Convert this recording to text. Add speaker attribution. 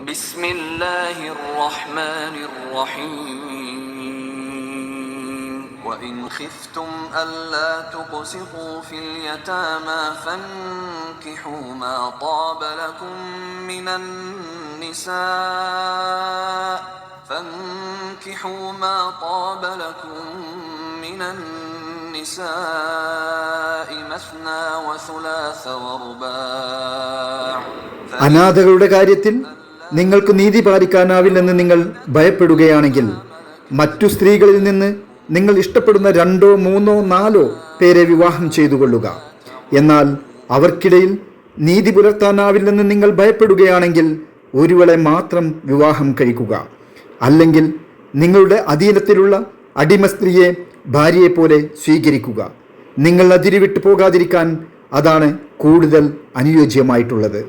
Speaker 1: ബിസ്മില്ലാഹിർ റഹ്മാനിർ റഹീം. وإن خفتم ألا تقسطوا في اليتامى فانكحوا ما طاب لكم من النساء مثنى وثلاث ورباع.
Speaker 2: അനാഥകളുടെ കാര്യത്തിൽ നിങ്ങൾക്ക് നീതി പാലിക്കാനാവില്ലെന്ന് നിങ്ങൾ ഭയപ്പെടുകയാണെങ്കിൽ മറ്റു സ്ത്രീകളിൽ നിന്ന് നിങ്ങൾ ഇഷ്ടപ്പെടുന്ന 2, 3, 4 പേരെ വിവാഹം ചെയ്തു കൊള്ളുക. എന്നാൽ അവർക്കിടയിൽ നീതി പുലർത്താനാവില്ലെന്ന് നിങ്ങൾ ഭയപ്പെടുകയാണെങ്കിൽ ഒരുവളെ മാത്രം വിവാഹം കഴിക്കുക. അല്ലെങ്കിൽ നിങ്ങളുടെ അധീനത്തിലുള്ള അടിമ സ്ത്രീയെ ഭാര്യയെപ്പോലെ സ്വീകരിക്കുക. നിങ്ങൾ അതിരുവിട്ടു പോകാതിരിക്കാൻ അതാണ് കൂടുതൽ അനുയോജ്യമായിട്ടുള്ളത്.